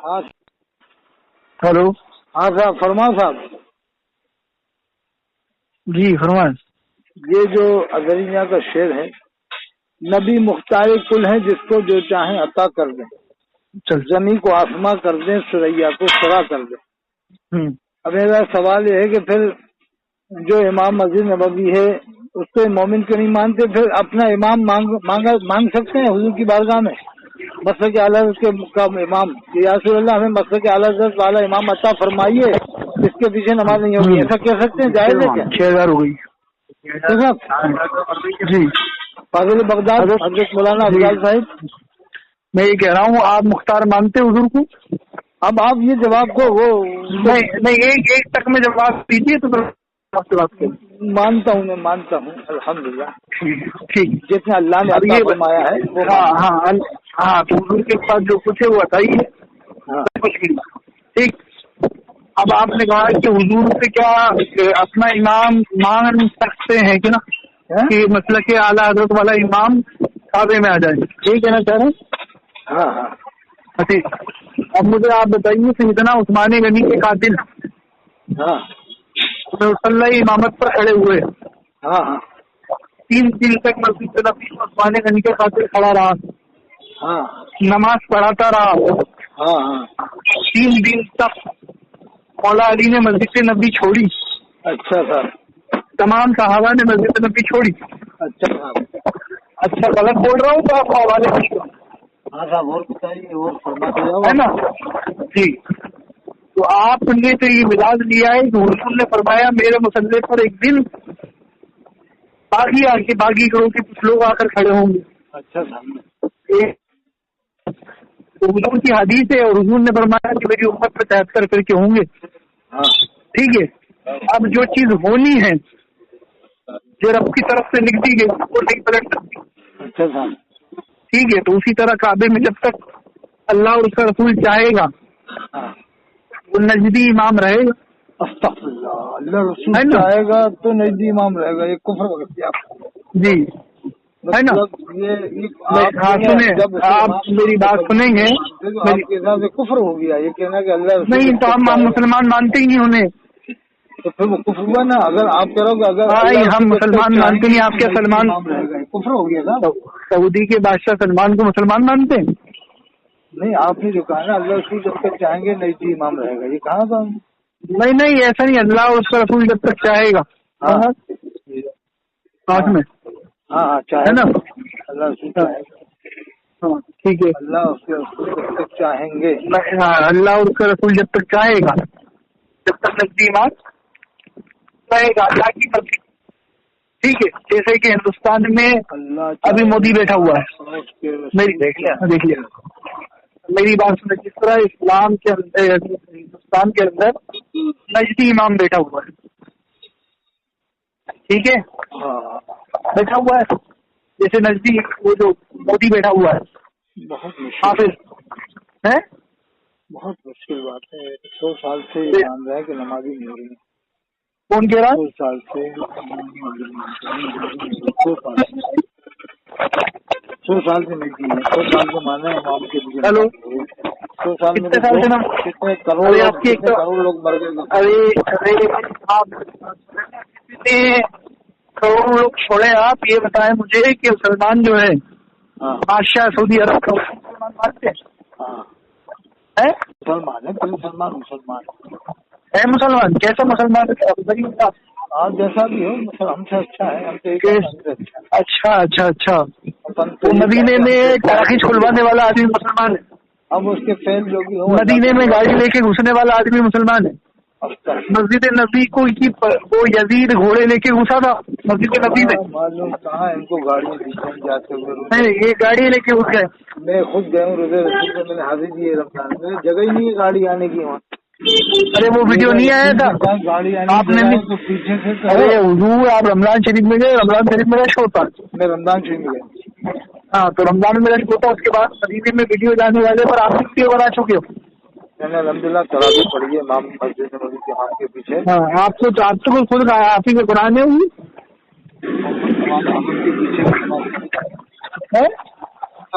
हाँ हेलो। हाँ साहब, फरमाओ साहब। जी फरमाएं। ये जो अजरिया का शेर है, नबी मुख्तार कुल है, जिसको जो चाहे अता कर दें, चल। जमी को आसमां कर दें, सुरैया को सरा कर दें। हम्म। अब मेरा सवाल ये है कि फिर जो इमाम मस्जिद नबवी है उसको मोमिन क्यों नहीं मानते? फिर अपना इमाम मांग सकते हैं हुजूर की बारगाह में, मसलक आला हज़रत का इमाम, या रसूल अल्लाह हमें मसलक आला हज़रत वाला इमाम अता फरमाइए, इसके पीछे नमाज नहीं होगी, ऐसा कह सकते हैं? जायज है क्या? 6000 हो गई। तो साहब जी फाजिल बगदाद हजरत मौलाना अफजाल साहिब, मैं ये कह रहा हूँ, आप मुख्तार मानते हुजूर को? अब आप ये जवाब को वो नहीं, एक तक में जवाब दीजिए तो फिर आपसे बात करें। मानता हूँ, मैं मानता हूँ अल्हम्दुलिल्लाह, ठीक। जितना अल्लाह ने अता फरमाया है वो। हाँ, तो हुजूर के पास जो कुछ है वो बताइए। हाँ कुछ भी ठीक। अब आपने कहा कि हुजूर से क्या अपना इमाम मांग सकते हैं कि ना, कि मतलब कि आला हजरत वाला इमाम काबे में आ जाए, ठीक है ना चाह रहे हैं? हाँ हाँ ठीक। अब मुझे आप बताइए, सैयदना उस्मान गनी के कातिल हाँ मुसल्ला इमामत पर खड़े हुए, हाँ हाँ 3 दिन तक मस्जिद नबी में उस्मान गनी के कातिल खड़ा रहा, हाँ नमाज पढ़ाता रहा। हाँ हाँ 3 दिन तक मौला अली ने मस्जिद नबी छोड़ी, अच्छा साहब, तमाम सहाबा ने मस्जिद नबी छोड़ी। अच्छा साहब, अच्छा गलत बोल रहा हूँ तो आप हवाले दीजिए। हाँ साहब, और बताइए, और फरमाते जाओ, है ना? जी। तो आपने तो ये मिलाद लिया है कि हुजूर ने फरमाया मेरे मुसल्ले पर एक दिन बागी करो कि कुछ लोग आकर खड़े होंगे। अच्छा साहब, तो हुजूर की हदीस है और हुजूर ने फरमाया कि मेरी उम्मत में 73 करके होंगे। हाँ ठीक है। अब जो चीज होनी है जो रब की तरफ से लिख दी गई वो नहीं पलट सकती। अच्छा साहब, ठीक है। तो उसी तरह काबे में जब तक अल्लाह और उसका रसूल चाहेगा हाँ, वो नजदी इमाम रहेगा। अस्तगफिरुल्लाह, अल्लाह रसूल चाहेगा तो नजदी इमाम रहेगा, ये कुफ्र वक्त दिया जी, है ना? मतलब ये हाँ सुने, आप मेरी बात सुनेंगे। तो आपके हिसाब से कुफ्र हो गया ये कहना कि अल्लाह नहीं तो हम मुसलमान मानते ही नहीं उन्हें, तो फिर वो कुफ्र हुआ ना। अगर आप कह रहे हो अगर हम मुसलमान मानते नहीं, आपके सलमान कुफ्र हो गया ना। सऊदी के बादशाह सलमान को मुसलमान मानते हैं? नहीं, आपने जो कहा ना अल्लाह रसूल जब तक चाहेंगे नजदी इमाम रहेगा, ये कहा था? नहीं ऐसा नहीं, अल्लाह और उसका रसूल जब तक चाहेगा। हाँ साथ में हाँ चाहे है ना, अल्लाह रसूल चाहेगा। हाँ ठीक है। अल्लाह उसके रसूल जब तक चाहेंगे, हाँ अल्लाह और उसका रसूल जब तक चाहेगा, जब तक नजदी इमाम रहेगा अल्लाह की मर्जी। ठीक है। जैसे कि हिंदुस्तान में अभी मोदी बैठा हुआ है, मेरी देख लिया मेरी बात सुने। जिस तरह इस्लाम के अंदर हिंदुस्तान के अंदर नजदी इमाम बैठा हुआ है, ठीक है, बैठा हुआ है, जैसे नजदी वो जो मोदी बैठा हुआ है, बहुत हाफिज है। बहुत मुश्किल बात है। 100 साल से मान रहा है कि नमाजी नहीं हो रही। कौन कह रहा है? 100 साल से 100 साल से नहीं की है। 100 साल से माना है इमाम के लिए। हेलो, 100 साल में कितने साल से ना कितने करोड़ लोग मर गए। अरे आप कितने करोड़ लोग छोड़े? आप ये बताएं मुझे कि सलमान जो है बादशाह सऊदी अरब का, मुसलमान मानते हैं? है मुसलमान है, फिर मुसलमान है मुसलमान। कैसा मुसलमान है? आप जैसा भी हो, हमसे अच्छा है, हमसे अच्छा। तो मदीने में तारीख खुलवाने वाला आदमी मुसलमान है। अब उसके फैल जो भी हो, मदीने में गाड़ी लेके घुसने वाला आदमी मुसलमान है। मस्जिद नबी को वो यजीद घोड़े लेके घुसा था मस्जिद नबी में। मालूम कहाँ इनको गाड़ियाँ दिखाई जाते हुए। नहीं, ये गाड़ी लेके घुस गए। मैं खुद गया हूँ रोज़े रसूल में, मैंने हाजिर की है रमजान में, जगह ही नहीं है गाड़ी आने की वहाँ। अरे वो वीडियो नहीं आया था गाड़ी आपने नहीं तो पीछे से। अरे हुजूर आप रमजान शरीफ में गए? रमजान शरीफ में रश होता? मैं रमजान शरीफ में गया। हाँ तो रमजान में रश होता, उसके बाद मदीने में वीडियो जाने वाले पर आप कितनी बार आ चुके हो? मैंने अल्हम्दुलिल्लाह तरावी पढ़ी है इमाम मस्जिद नबवी के इमाम के पीछे। हाँ आप तो खुद आप ही के कुरान है हुई के पीछे है?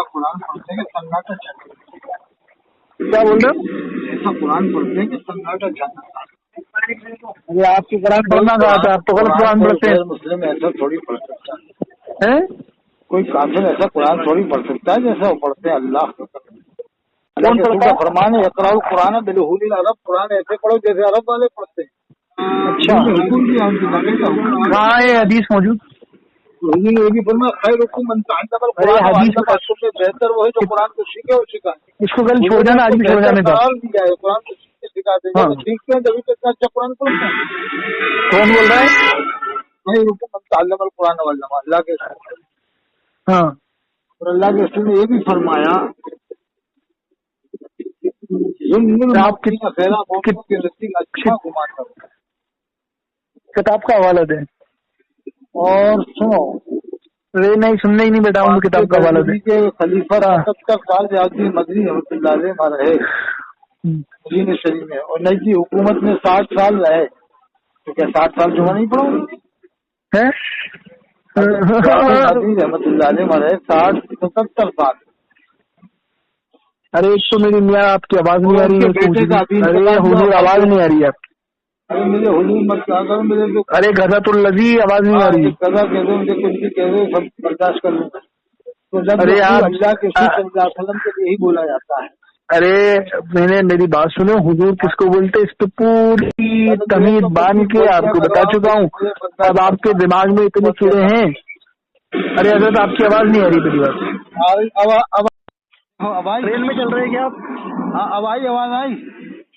कुरान पढ़ते हैं सन्नाटा चाहिए। کیا بول رہے ہو؟ ایسا قرآن پڑھتے ہیں کہ سناٹا جانا. ارے آپ کی قرآن پڑھنا کہا تھا، آپ تو غلط قرآن پڑھتے ہیں. مسلم ایسا تھوڑی پڑھ سکتا ہے، ہیں؟ کوئی کافر ایسا قرآن تھوڑی پڑھ سکتا ہے جیسا وہ پڑھتے ہیں. اللہ کون کے رسول پڑھتا کا ہے؟ فرمان ہے اقرأ القرآن بالحول العرب، قرآن ایسے پڑھو جیسے عرب والے پڑھتے ہیں. اچھا، حکم بھی ان کی کہاں ہے حدیث موجود؟ حضور نے یہ بھی فرمایا خیرکم من تعلم ارے القرآن حدیث وعلمہ، تم میں بہتر وہ ہے جو قرآن کو سیکھے اور سکھائے. اس کو کل چھوڑ حضور نے جانا، آپ آج کو بھی چھوڑ بہتر جانے کا. قرار دیا ہے، قرآن کو سیکھ کے سکھاتے ہیں. ہاں، جب وہ سیکھتے ہیں تبھی تو اتنا اچھا قرآن پڑھتے ہیں. کون بول رہا ہے؟ خیرکم من تعلم القرآن وعلمہ، اللہ کے رسول. ہاں، اور اللہ کے رسول نے یہ بھی فرمایا آپ کی رسی کا اچھا گمان کرو. کتاب کا حوالہ دیں. اور سنو، ارے نہیں، سننے ہی نہیں بیٹا ہوں، کتاب کا حوالہ دیں. کے خلیفہ ہاں. 77 سال سے آدمی مدنی رحمۃ اللہ علیہ وہاں رہے مدینہ شریف میں، اور نئی حکومت میں 60 سال رہے. تو کیا 60 سال جمعہ نہیں پڑھو گے؟ ہیں؟ مدنی رحمۃ اللہ علیہ وہاں رہے 77 سال. ارے ایک تو میری میاں آپ کی آواز نہیں آ رہی ہے. ارے ارے حضور آواز نہیں آ رہی ہے آپ کی. مجھے حضور مت کہا کرو، مجھے جو ارے غزۃ الذی آواز نہیں آ رہی. قضا کہہ دو، مجھے کچھ بھی کہہ دو، سب برداشت کر لوں گا. تو جب ارے آپ اللہ کے رسول صلی اللہ علیہ وسلم کے یہی بولا جاتا ہے. ارے میں نے میری بات سنو، حضور کس کو بولتے اس پہ پوری تمیز باندھ کے آپ کو بتا چکا ہوں. اب آپ کے دماغ میں اتنے کیڑے ہیں. ارے حضرت آپ کی آواز نہیں آ رہی پہلی بات. ٹرین میں چل رہے ہیں کیا آپ؟ ہاں اب آئی، آواز آئی.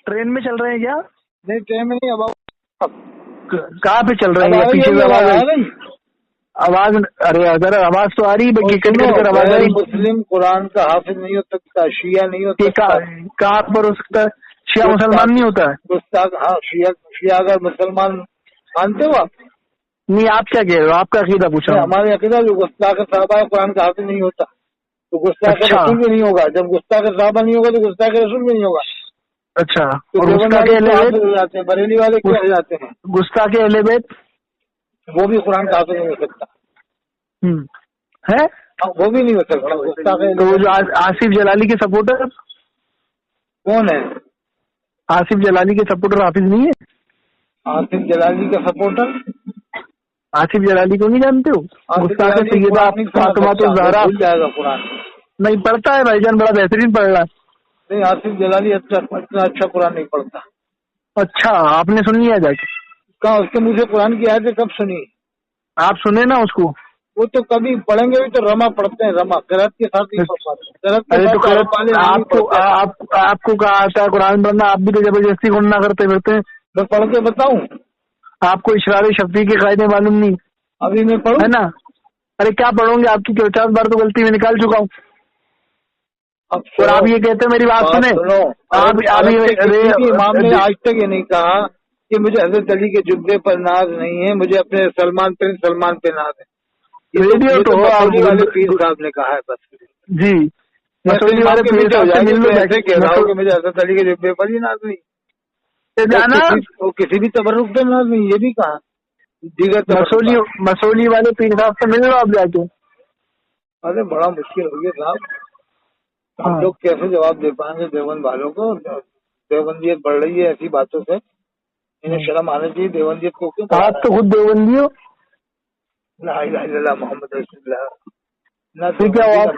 ٹرین میں چل رہے ہیں کیا؟ نہیں ٹرین میں نہیں. اب کہاں پہ چل رہے ہیں؟ پیچھے سے آواز آئی. آواز ارے اگر آواز تو آ رہی ہے، کٹ کٹ کر آواز آ رہی. مسلم قرآن کا حافظ نہیں ہو سکتا، شیعہ نہیں ہو سکتا. کہاں پر ہو سکتا ہے؟ شیعہ مسلمان نہیں ہوتا ہے. گستاخ، ہاں شیعہ اگر مسلمان مانتے ہو آپ؟ نہیں، آپ کیا کہہ رہے ہو؟ آپ کا عقیدہ پوچھا ہوں. ہمارے عقیدہ جو گستاخ صحابہ قرآن کا حافظ نہیں ہوتا تو گستاخ رسول بھی نہیں ہوگا. جب گستاخ صحابہ نہیں ہوگا تو گستاخ رسول بھی نہیں ہوگا. اچھا، تو اور دیوبند والے کیا حافظ ہو جاتے ہیں، بریلی والے کیا ہو جاتے ہیں؟ گستاخ اہل بیت وہ بھی قرآن کا حافظ نہیں ہو سکتا ہے. وہ بھی نہیں ہو سکتا گستاخ. تو وہ جو آصف جلالی کے سپورٹر کون ہے؟ آصف جلالی کے سپورٹر حافظ نہیں ہے؟ آصف جلالی کا سپورٹر آصف جلالی کو نہیں جانتے ہو؟ گستاخ سیدہ فاطمہ الزہرا. بھول جائے گا قرآن. نہیں پڑھتا ہے بھائی جان، بڑا بہترین پڑھ رہا ہے. نہیں، آصف جلالی اتنا اچھا قرآن نہیں پڑھتا. اچھا، آپ نے سن لیا جا کے؟ کہاں اس کے منہ سے قرآن کی آیتیں کب سنی؟ آپ سنے نا اس کو. وہ تو کبھی پڑھیں گے بھی تو رما پڑھتے ہیں، رما قرأت کے ساتھ نہیں پڑھ پاتے. ارے تو آپ کو کہا آتا ہے قرآن پڑھنا، آپ بھی تو زبردستی گننا کرتے پھرتے ہیں. میں پڑھ کے بتاؤں؟ آپ کو اشرار شفیع کے قاعدے معلوم نہیں ابھی میں پڑھوں ہے نا؟ ارے کیا پڑھوں گے؟ آپ کی 50 بار تو غلطی میں نکال چکا ہوں. اور آپ یہ کہتے ہیں، میری بات سنیں. امام نے آج تک یہ نہیں کہا کہ مجھے حضرت علی کے جبے پر ناز نہیں ہے، مجھے اپنے سلمان پہ ناز ہے. ریڈیو تو مسعودی والے پیر صاحب نے کہا ہے بس. جی، مسعودی والے پیر صاحب سے مل لو. ایسے کہہ رہا ہوں کہ مجھے حضرت علی کے جبے پر ہی ناز نہیں، وہ کسی بھی تبرک پہ ناز نہیں. یہ بھی کہا دیگر مسعودی والے پیر صاحب سے مل لو آپ جا کے. ارے بڑا مشکل ہو گیا صاحب، ہم لوگ کیسے جواب دے پائیں گے دیوبند والوں کو؟ دیوبندیت بڑھ رہی ہے ایسی باتوں سے، انہیں شرم آنا چاہیے. دیوبندیت کو کیوں؟ آپ تو خود دیوبندی ہو. لا الہ الا اللہ محمد رسول اللہ. نہ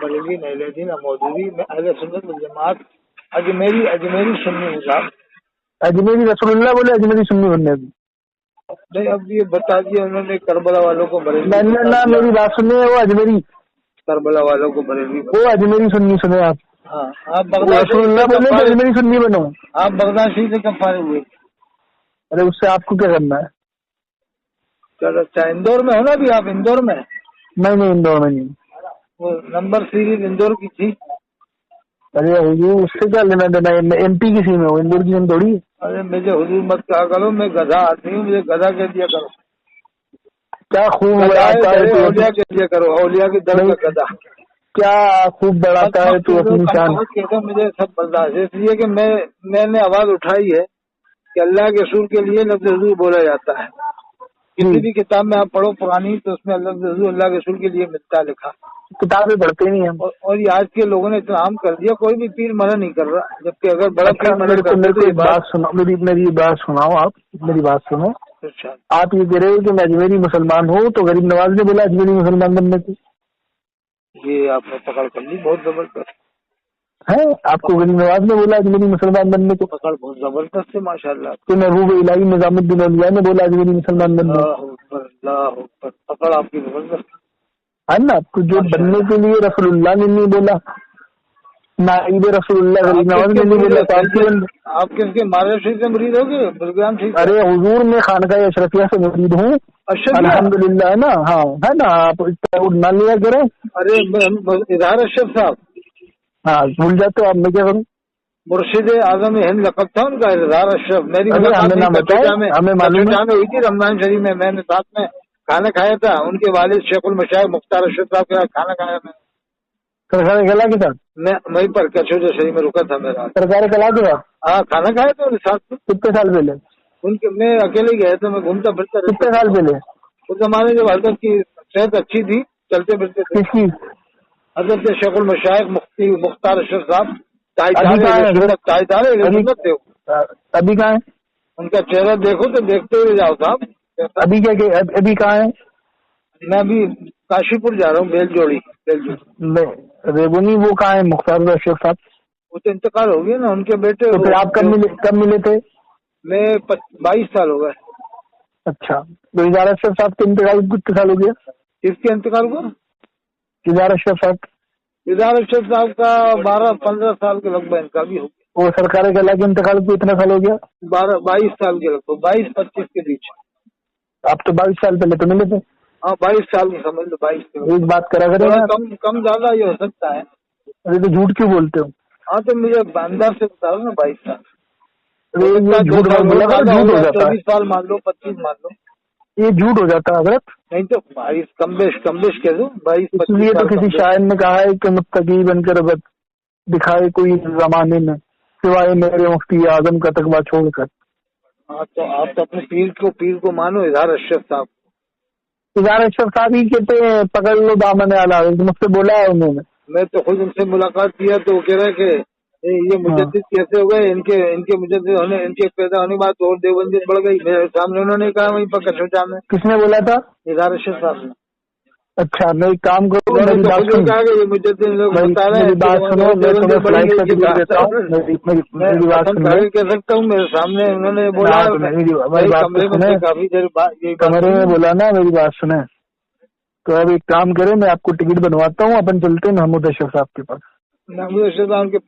بریلوی، نہ اہلیدی، نہ مودودی. میں اہل سنت والجماعت اجمیری سنی ہوں صاحب. اجمیری رسول اللہ بولے، اجمیری سنی بننے بھی نہیں. اب یہ بتا دیا انہوں نے کربلا والوں کو بریلوی. میری بات سننے، وہ اجمیری کربلا والوں کو بریلوی، وہ اجمیری سنی سنے آپ. ہاں، آپ رسول اللہ بولے تو اجمیری سنی بنو. آپ بغداد شریف سے کب فارغ ہوئے؟ ارے اس سے آپ کو کیا کرنا ہے؟ چلو اچھا، اندور میں ہونا بھی؟ آپ اندور میں؟ نہیں اندور میں نہیں. وہ نمبر سیریز اندور کی تھی. ارے حضور اس سے کیا لینا دینا؟ ایم پی کی سیم ہے وہ، اندور کی سیم تھوڑی. ارے مجھے حضور مت کہا کرو، میں گدھا آدمی ہوں، مجھے گدھا کہہ دیا کرو. کیا خوب بڑھاتا ہے تو اولیاء کہہ دیا کرو، اولیاء کی در کا گدھا. کیا خوب بڑھاتا ہے تو اپنی شان. مجھے سب برداشت ہے، اس لیے کہ میں نے آواز اٹھائی ہے کہ اللہ کے رسول کے لیے لفظ حضور بولا جاتا ہے. کسی بھی کتاب میں آپ پڑھو پرانی تو اس میں لفظ حضور اللہ کے رسول کے لیے ملتا لکھا. किताबें पढ़ते नहीं हम। और ये आज के लोगों ने इतना आम कर दिया, कोई भी पीर मना नहीं कर रहा, जबकि अगर बड़ा पीर मना मेरे करते को एक बात सुनो, मेरी बात सुनाओ आप, मेरी बात सुनो। अच्छा, आप ये कह रहे हो कि मैं अजमेरी मुसलमान हूँ, तो गरीब नवाज ने बोला अजमेरी मुसलमान बनने को? ये आपने पकड़ कर ली बहुत जबरदस्त है, आपको गरीब नवाज ने बोला अजमेरी मुसलमान बनने को? पकड़ बहुत जबरदस्त है माशाल्लाह। तो महबूब इलाही निजामुद्दीन औलिया ने बोला अजमेरी मुसलमान बनने को? पकड़ आपकी जबरदस्त है ना। तो जो बनने के लिए रसूलुल्लाह ने नहीं बोला, नाइब रसूलुल्लाह गरीब नवाज ने नहीं बोला, तो आप किसके महाराज शरीफ से मुरीद हो गए? बलग्राम शरीफ? अरे हुजूर में खानका अशरफिया से मुरीद हूँ अल्हम्दुलिल्लाह, है ना। हाँ है ना, आप ना लिया करें। अरे इजहार अशरफ साहब, हाँ भूल जाते हो आप, मैं क्या करूँ? मुर्शिद आजम हिंद लक़ब था उनका, इजहार अशरफ। मेरी हमें मालूम हुई थी रमजान शरीफ में, मैंने साथ में खाना खाया था। उनके वालिद शेखुल मशाइख मुख्तार अशरफ साहब के साथ खाना खाया मैं। सरकार कला के साथ मैं वहीं पर कचौजा शरीफ में रुका था मेरा। सरकार कला के साथ? हाँ, खाना खाया था उनके साथ। कितने साल पहले? उनके मैं अकेले गया था, मैं घूमता फिरता। कितने साल पहले? उस जमाने जब हजरत की सेहत अच्छी थी, चलते फिरते थे। किसकी? हजरत शेखुल मशाइख मुफ्ती मुख्तार अशरफ साहब। अभी कहाँ है? अभी कहाँ है? उनका चेहरा देखो तो देखते हुए जाओ साहब। अभी क्या? अभी कहाँ है? मैं अभी काशीपुर जा रहा हूँ, बेलजोड़ी। रेगुनी वो कहाँ है मुख्तार अशरफ साहब? वो तो इंतकाल हो गया ना उनके बेटे। तो फिर आप कब मिले थे? मैं 22 साल हो गए। अच्छा, तो इजहार अशरफ साहब के इंतकाल कितने साल हो गया? किसके इंतकाल को? इजहार अशरफ साहब। इजहार अशरफ साहब का 12-15 साल के लगभग इनका भी हो गया। वो सरकार कला के इंतकाल को कितना साल हो गया? 22 साल के लगभग, 22-25 के बीच। आप तो 22 साल पहले तो मिले थे। हाँ, 22 साल की समझ लो, 22। एक बात करा करें, कम ज्यादा ये हो सकता है। अरे तो झूठ क्यों बोलते हो? हाँ, तो मुझे अंदाज से बता रहा ना, 22 साल। झूठ हो जाता है। 24 साल मान लो, 25 मान लो, ये झूठ हो जाता है हजरत। नहीं तो 22 कमबेश कह दो, 22-25। इसलिए तो किसी शायर ने कहा है कि मुत्तकी बनकर अब दिखाए कोई जमाने में सिवाय मेरे मुफ्ती आजम का तकवा छोड़कर। हाँ, तो आप तो अपने पीर को मानो, इजहार अशरफ साहब। इजहार अशरफ साहब ही कहते हैं पकड़ लो दामन आला, मुझसे बोला है उन्होंने। मैं तो खुद उनसे मुलाकात किया तो वो कह रहे कि ये मुजद्दिद कैसे हो गए, इनके मुजद्दिद होने, इनके पैदा होने के बाद और देवबंदियत बढ़ गई। मेरे सामने उन्होंने कहा वहीं पर कचौजा में। किसने बोला था? इजहार अशरफ साहब ने। अच्छा, मैं एक काम करूँ, मेरी बात सुनो, ये मुजद्दिद लोग बता रहे हैं। मेरी बात सुनो, मैं तुम्हें फ्लाइट का टिकट देता हूँ। मेरी बात सुनो, कह सकता हूँ मेरे सामने उन्होंने बोला। मेरी बात सुने, काफी देर कमरे में बोला ना, मेरी बात सुने। तो अब एक काम करें, मैं आपको टिकट बनवाता हूँ, अपन चलते हैं महमूद अशरफ साहब के पास। महमूद अशरफ साहब के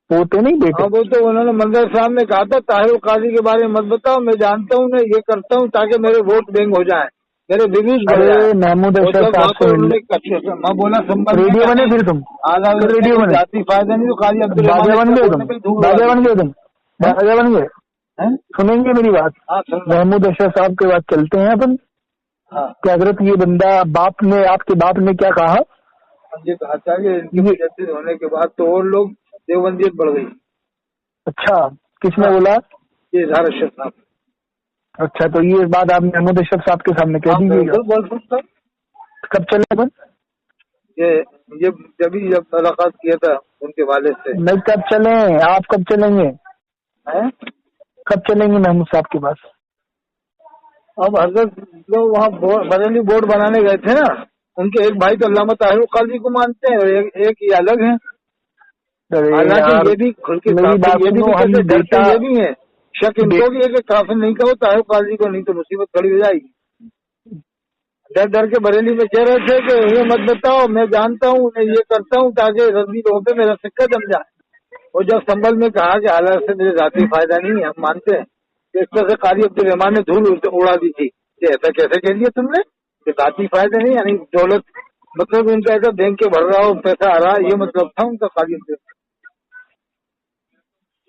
पोते नहीं बेटे? हाँ, वो तो उन्होंने मंदिर साहब ने कहा था ताहिर काजी के बारे में मत बताओ, मैं जानता हूँ, मैं ये करता हूँ ताकि मेरे वोट बैंक हो जाए, मेरे व्यूज बढ़ जाए। महमूद अशरफ साहब से मैं बोला रेडियो बने, फिर तुम रेडियो बने, जाती फायदा नहीं तो काजी बाजा बन गए तुम, बाजा बन गए तुम, बाजा बन गए। सुनेंगे मेरी बात? महमूद अशरफ साहब के बाद चलते हैं अपन। क्या हजरत ये बंदा आपके बाप ने क्या कहा? ये कहा था कि इनकी मुजद्दिद होने के बाद तो और लोग देवबंदियत बढ़ गई। अच्छा, किसने बोला? ये इजहार अशरफ साहब। अच्छा, तो ये बात आप महमूद अशरफ साहब के सामने कह दीजिएगा। बोल सकता। कब चले अपन? ये जब मुलाकात किया था उनके वालिद से। नहीं, कब चले? आप कब चलेंगे? कब चलेंगे महमूद साहब के पास? अब हजरत लोग वहाँ बरेली बोर्ड बनाने गए थे ना, उनके एक भाई तो अल्लामा ताहिर काजी को मानते हैं और एक ये अलग है। हालांकि ये भी खुल के ये भी है शक इनको भी है कि काफिर नहीं कहो ताहिर काजी को, नहीं तो मुसीबत खड़ी हो जाएगी। डर डर के बरेली में कह रहे थे कि ये मत बताओ, मैं जानता हूँ, मैं ये करता हूँ ताकि रद्दी लोगों पे मेरा सिक्का जम जाए। और जब संभल में कहा कि हालात से मेरे जाती फायदा नहीं है, हम मानते हैं। इस तरह से कारी अब्दुल रहमान ने धूल उड़ा दी थी कि ऐसा कैसे कह दिया तुमने, जाती फायदा नहीं, यानी दौलत मतलब उनका ऐसा बैंक के भर रहा हो, पैसा आ रहा, ये मतलब था उनका कारी अब्दुल।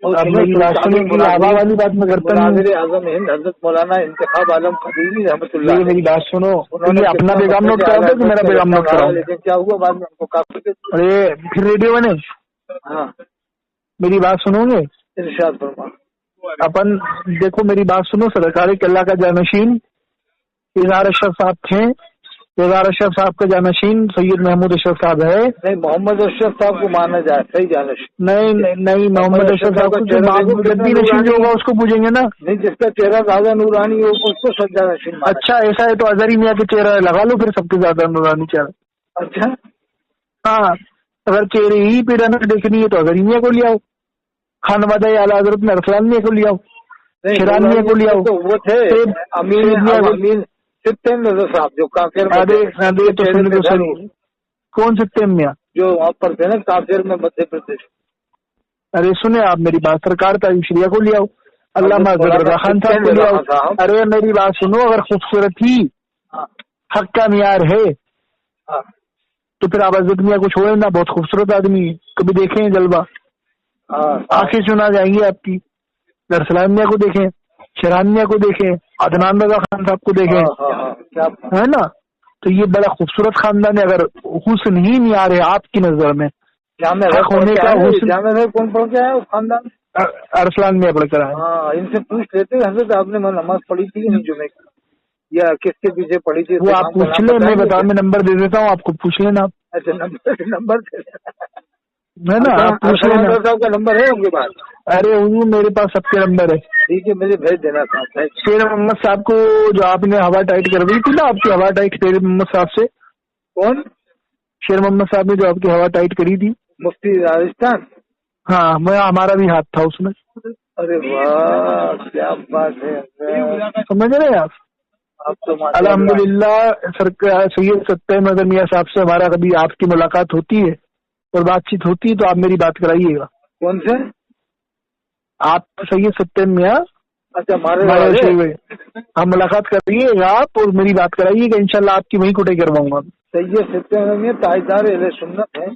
वाली बात में करता हूँ, आजम हिंद हजरत मौलाना इंतखाब आलम खदीमी रहमतुल्लाह। मेरी बात सुनो, उन्होंने अपना पैगाम नोट करा था कि मेरा पैगाम नोट करा, लेकिन क्या हुआ बाद में उनको काफी। अरे फिर रेडियो बने। हाँ, मेरी बात सुनोगे? इरशाद फरमा। अपन देखो, मेरी बात सुनो, सरकार केला का जानशीन इजहार अशरफ साहब थे, बेदार अशरफ साहब का जानशीन सैयद महमूद अशरफ साहब है। नहीं, मोहम्मद अशरफ साहब को माना जाए सही जानशीन। नहीं, मोहम्मद अशरफ साहब को जो जद्दी नशीन जो होगा उसको पूछेंगे ना। नहीं, जिसका चेहरा ज्यादा नूरानी हो उसको सब जानशीन। अच्छा ऐसा है तो अजहरी मियाँ के चेहरा लगा लो फिर, सबके ज्यादा नूरानी चेहरा। अच्छा हाँ, अगर चेहरे ही पे रौनक देखनी है तो अजहरी मियाँ को ले आओ, खानवादा आला हजरत में अरसलान मियाँ को ले आओ, शिरान मियाँ को ले आओ। तो वो थे अमीन सित्तेम नजर साहब जो काफिर कौन सित्तेम मियाँ जो वहाँ पर थे ना काफिर में मध्य प्रदेश। अरे सुने आप मेरी बात, सरकार तायुशरिया को ले आओ, अल्लामा अजहर खान साहब को ले आओ। अरे मेरी बात सुनो, अगर खूबसूरत ही हक का मियार है तो फिर आप अजहर मियाँ को छोड़े ना, बहुत खूबसूरत आदमी है, कभी देखें जलवा, आंखें सुना जाएंगी आपकी। अरसलान मियाँ को देखें, शिरान मियाँ को देखें, अदनान रजा खान साहब को देखें, है ना। तो ये बड़ा खूबसूरत खानदान है। अगर हुस्न ही नहीं आ रहे आपकी नजर में, होने का हुस्न कौन पढ़ के आया वो खानदान? अरसलान मियाँ पढ़ कर आए। हाँ, इनसे पूछ लेते हजरत आपने नमाज पढ़ी थी नहीं जुमे की, या किसके पीछे पढ़ी थी? वो आप पूछ ले, मैं बता, मैं नंबर दे देता हूँ आपको, पूछ लेना आप। अच्छा, नंबर है ना, आप पूछ लेना। साहब का नंबर है उनके पास? अरे वो मेरे पास सबके नंबर है। ठीक है, मुझे भेज देना साहब। शेर मोहम्मद साहब को जो आपने हवा टाइट कर दी थी ना, आपकी हवा टाइट शेर मोहम्मद साहब से। कौन? शेर मोहम्मद साहब ने जो आपकी हवा टाइट करी थी, मुफ्ती राजस्थान। हाँ, मैं हमारा भी हाथ था उसमें। अरे वाह, क्या बात है, समझ रहे हैं आप तो अल्हम्दुलिल्लाह। सरकार सैयद सत्तेम नजर मियाँ साहब से हमारा कभी आपकी मुलाकात होती है और बातचीत होती है तो आप मेरी बात कराइएगा। कौन से? आप सैयद सत्तेम मियाँ। अच्छा, आप मुलाकात करिएगा आप और मेरी बात कराइएगा, इंशाल्लाह आपकी वहीं कुटाई करवाऊंगा। सैयद सत्तेम मियाँ ताजदार अहले सुन्नत है।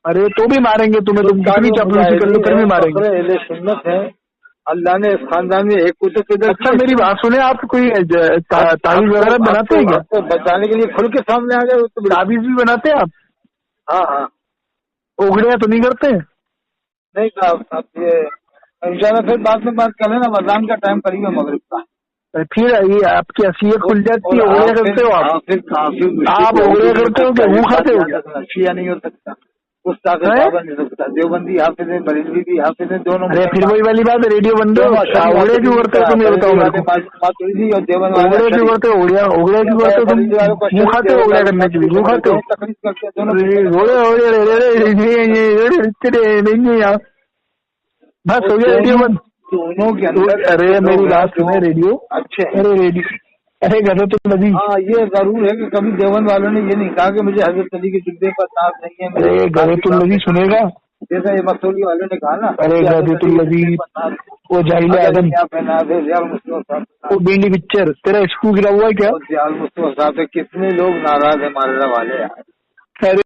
अरे तो भी मारेंगे तुम्हें, तुम कितनी चापलूसी कर लो फिर भी मारेंगे। अहले सुन्नत है, अल्लाह ने इस खानदान में एक को तो किधर। अच्छा मेरी बात सुने, आप कोई तावीज वगैरह बनाते हैं क्या? आपको बताने के लिए खुल के सामने आ गए। तो तावीज भी बनाते हैं आप? हाँ हाँ। उगड़िया तो नहीं करते? नहीं आप ये इंशाल्लाह फिर बाद में बात कर लेना, रमजान का टाइम करीब है मगरिब का, फिर ये आपकी असलियत खुल जाती है। उगड़िया करते हो आप उगड़िया करते हो क्या? मुँह खाते हो? शिया नहीं हो सकता, उस ताकत नहीं सकता। देवबंदी हाफिज है, बरेलवी भी हाफिज है, दोनों। अरे फिर वही वाली बात, रेडियो बंद हो, उगड़िया क्यों करते हो तुम, ये बताओ मेरे को। उगड़िया क्यों करते हो? उगड़िया क्यों करते हो तुम? मुँह खाते हो उगड़िया करने के लिए? मुँह खाते हो? बस हो गया रेडियो बंद दोनों के अंदर। अरे मेरी बात सुने, रेडियो अच्छे। अरे रेडियो, अरे गजतुल नबी। हाँ, ये जरूर है कि कभी देवबंद वालों ने ये नहीं कहा कि मुझे हजरत अली के जुब्बे पर नाज नहीं है। अरे गजतुल नबी सुनेगा, जैसा ये मसूली वालों ने कहा ना। अरे गजतुल नबी, वो जाहिल आदम, वो बींडी पिक्चर तेरा स्कूल गिरा हुआ है क्या? कितने लोग नाराज है मालरा वाले यार।